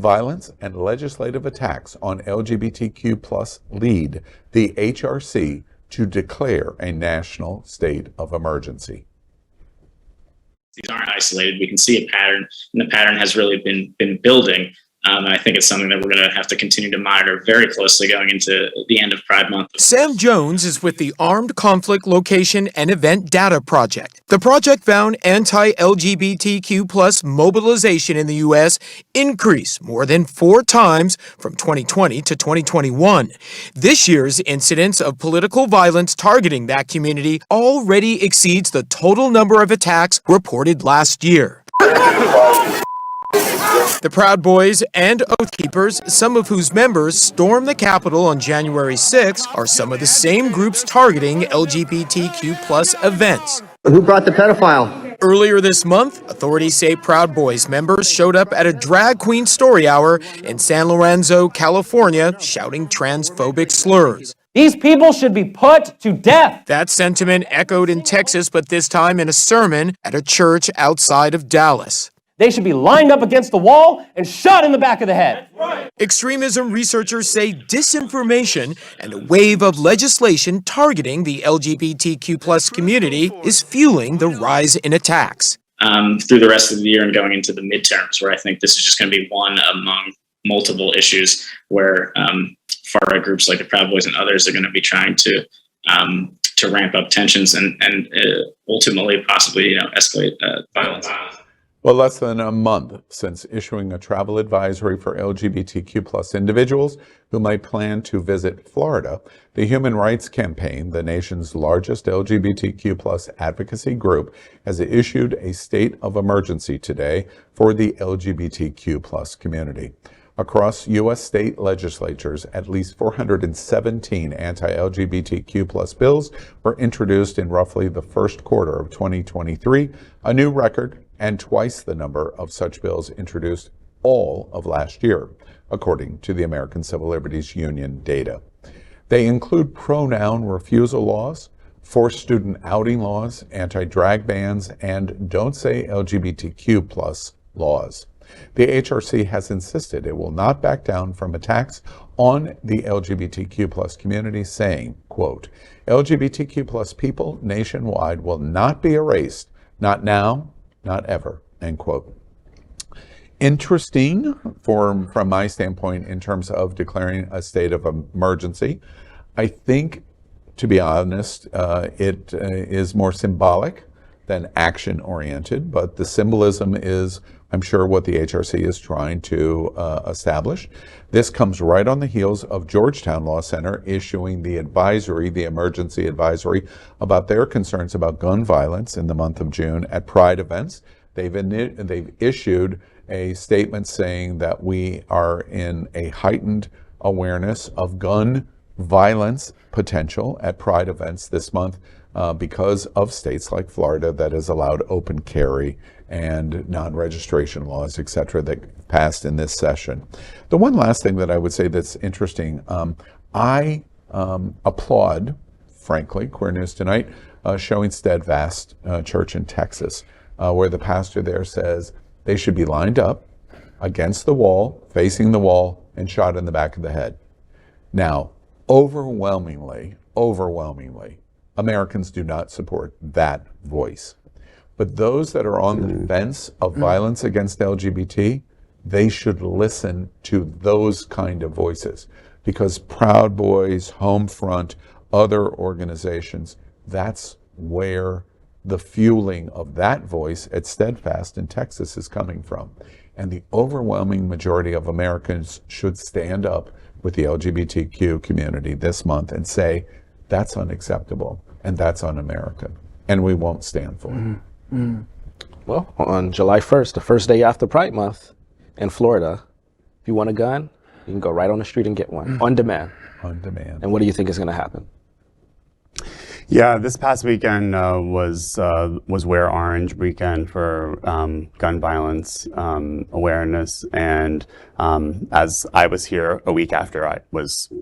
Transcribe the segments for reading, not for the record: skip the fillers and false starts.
Violence and legislative attacks on LGBTQ plus lead the HRC to declare a national state of emergency. These aren't isolated. We can see a pattern, and the pattern has really been building. And I think it's something that we're going to have to continue to monitor very closely going into the end of Pride Month. Sam Jones is with the Armed Conflict Location and Event Data Project. The project found anti-LGBTQ plus mobilization in the U.S. increase more than 4 times from 2020 to 2021. This year's incidence of political violence targeting that community already exceeds the total number of attacks reported last year. The Proud Boys and Oath Keepers, some of whose members stormed the Capitol on January 6, are some of the same groups targeting LGBTQ plus events. Who brought the pedophile? Earlier this month, authorities say Proud Boys members showed up at a drag queen story hour in San Lorenzo, California, shouting transphobic slurs. These people should be put to death. That sentiment echoed in Texas, but this time in a sermon at a church outside of Dallas. They should be lined up against the wall and shot in the back of the head. Extremism researchers say disinformation and a wave of legislation targeting the LGBTQ plus community is fueling the rise in attacks. Through the rest of the year and going into the midterms, where I think this is just going to be one among multiple issues where far-right groups like the Proud Boys and others are going to be trying to ramp up tensions and ultimately possibly escalate violence. Well, less than a month since issuing a travel advisory for LGBTQ plus individuals who might plan to visit Florida, the Human Rights Campaign, the nation's largest LGBTQ plus advocacy group, has issued a state of emergency today for the LGBTQ plus community. Across U.S. state legislatures, at least 417 anti-LGBTQ plus bills were introduced in roughly the first quarter of 2023, a new record and twice the number of such bills introduced all of last year, according to the American Civil Liberties Union data. They include pronoun refusal laws, forced student outing laws, anti-drag bans, and don't say LGBTQ plus laws. The HRC has insisted it will not back down from attacks on the LGBTQ plus community, saying, quote, LGBTQ plus people nationwide will not be erased, not now, not ever, end quote. Interesting from my standpoint in terms of declaring a state of emergency. I think, to be honest, it is more symbolic than action-oriented, but the symbolism is, I'm sure, what the HRC is trying to establish. This comes right on the heels of Georgetown Law Center issuing the advisory, the emergency advisory, about their concerns about gun violence in the month of June at Pride events. They've issued a statement saying that we are in a heightened awareness of gun violence potential at Pride events this month because of states like Florida that has allowed open carry and non-registration laws, et cetera, that passed in this session. The one last thing that I would say that's interesting, I applaud, frankly, Queer News Tonight, showing Steadfast Church in Texas, where the pastor there says they should be lined up against the wall, facing the wall, and shot in the back of the head. Now, overwhelmingly, Americans do not support that voice. But those that are on the fence of violence against LGBT, they should listen to those kind of voices, because Proud Boys, Homefront, other organizations, that's where the fueling of that voice at Steadfast in Texas is coming from. And the overwhelming majority of Americans should stand up with the LGBTQ community this month and say, that's unacceptable and that's un-American, and we won't stand for it. Well, on July 1st, the first day after Pride Month in Florida, if you want a gun, you can go right on the street and get one, on demand. On demand. And what do you think is going to happen? Yeah, this past weekend was Wear Orange weekend for gun violence awareness, and as I was here a week after I was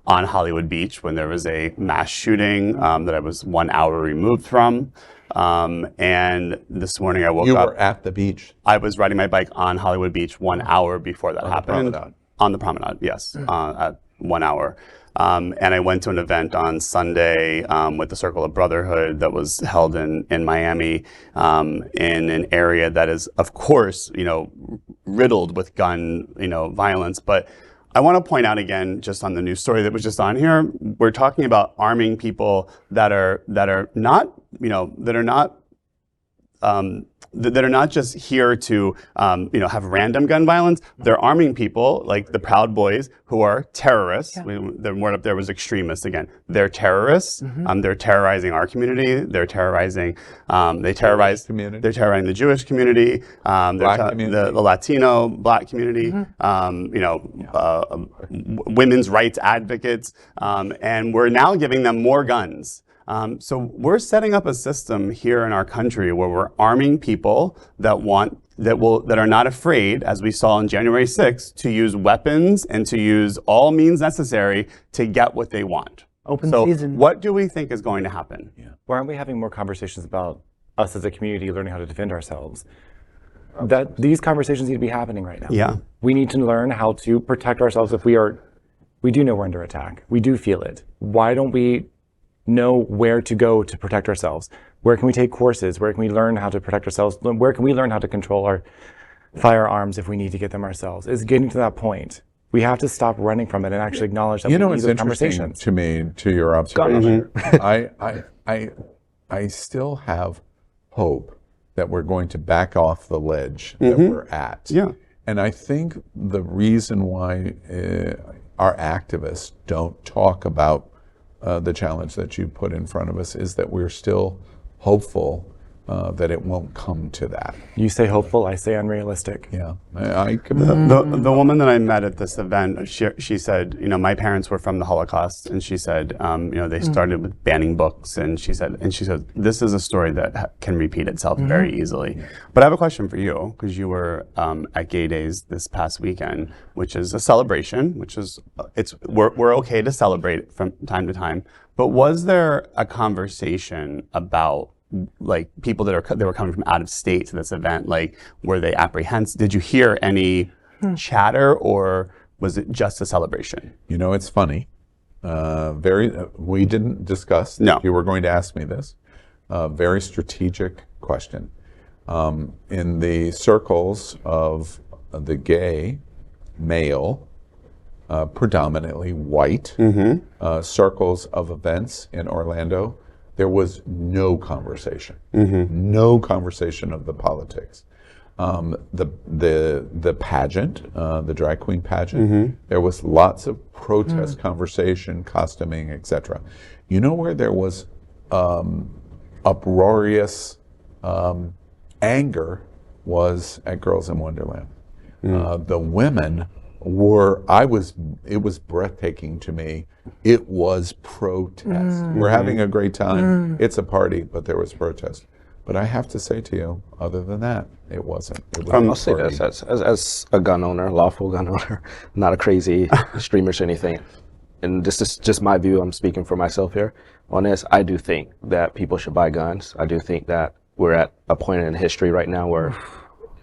on Hollywood Beach when there was a mass shooting that I was 1 hour removed from, and this morning I woke up. You were at the beach. I was riding my bike on Hollywood Beach 1 hour before that happened. Promenade. On the promenade, yes, at 1 hour. And I went to an event on Sunday with the Circle of Brotherhood that was held in Miami, in an area that is, of course, riddled with gun, violence. But I want to point out again, just on the news story that was just on here, we're talking about arming people that are not, that are not just here to, have random gun violence. They're arming people like the Proud Boys who are terrorists. Yeah. The word up there was extremists again. They're terrorists. They're terrorizing our community. They're terrorizing. They're terrorizing the Jewish community. The Latino Black community. Women's rights advocates, and we're now giving them more guns. So we're setting up a system here in our country where we're arming people that are not afraid, as we saw on January 6th, to use weapons and to use all means necessary to get what they want. Open so season. What do we think is going to happen? Yeah. Why aren't we having more conversations about us as a community learning how to defend ourselves? That these conversations need to be happening right now. Yeah. We need to learn how to protect ourselves if we do know we're under attack. We do feel it. Why don't we know where to go to protect ourselves? Where can we take courses? Where can we learn how to protect ourselves? Where can we learn how to control our firearms if we need to get them ourselves? It's getting to that point. We have to stop running from it and actually acknowledge that we need those conversations. To me, to your observation, I still have hope that we're going to back off the ledge that we're at. Yeah. And I think the reason why our activists don't talk about the challenge that you put in front of us is that we're still hopeful that it won't come to that. You say hopeful, I say unrealistic. Yeah, the woman that I met at this event, she said, my parents were from the Holocaust, and she said, they started with banning books, and she said, this is a story that can repeat itself very easily. But I have a question for you, because you were at Gay Days this past weekend, which is a celebration, we're okay to celebrate from time to time. But was there a conversation about like people that were coming from out of state to this event? Like, were they apprehensive? Did you hear any chatter, or was it just a celebration? It's funny. We didn't discuss. No. You were going to ask me this. Very strategic question. In the circles of the gay male, predominantly white circles of events in Orlando, there was no conversation, no conversation of the politics. The pageant, the drag queen pageant, there was lots of protest conversation, costuming, etc. Where there was uproarious anger was at Girls in Wonderland. The women it was breathtaking to me. It was protest. We're having a great time. It's a party, but there was protest. But I have to say to you, other than that, it wasn't. I'll say this, as a gun owner, lawful gun owner, not a crazy extremist or anything, and this is just my view, I'm speaking for myself here on this, I do think that people should buy guns. I do think that we're at a point in history right now where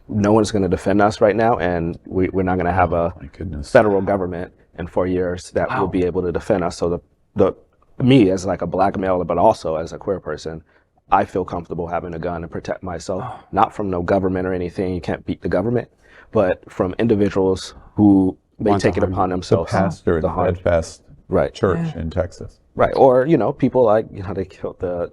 no one's going to defend us right now, and we're not going to have a federal government in 4 years that will be able to defend us. So me as like a black male, but also as a queer person, I feel comfortable having a gun to protect myself, not from no government or anything. You can't beat the government, but from individuals who may take it upon themselves. The pastor at the Steadfast Church in Texas. Right, or people like they killed the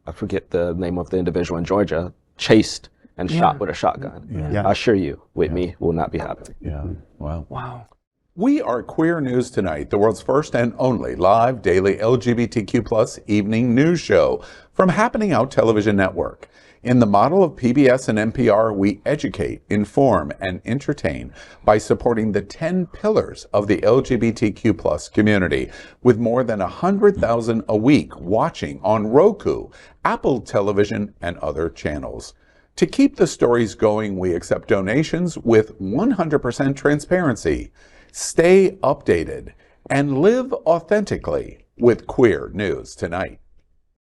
I forget the name of the individual in Georgia, chased and shot with a shotgun. I assure you, with me, will not be happening. Yeah. Wow. We are Queer News Tonight, the world's first and only live daily LGBTQ+ evening news show from Happening Out Television Network. In the model of PBS and NPR, we educate, inform, and entertain by supporting the 10 pillars of the LGBTQ+ community, with more than 100,000 a week watching on Roku, Apple Television, and other channels. To keep the stories going, we accept donations with 100% transparency. Stay updated and live authentically with Queer News Tonight.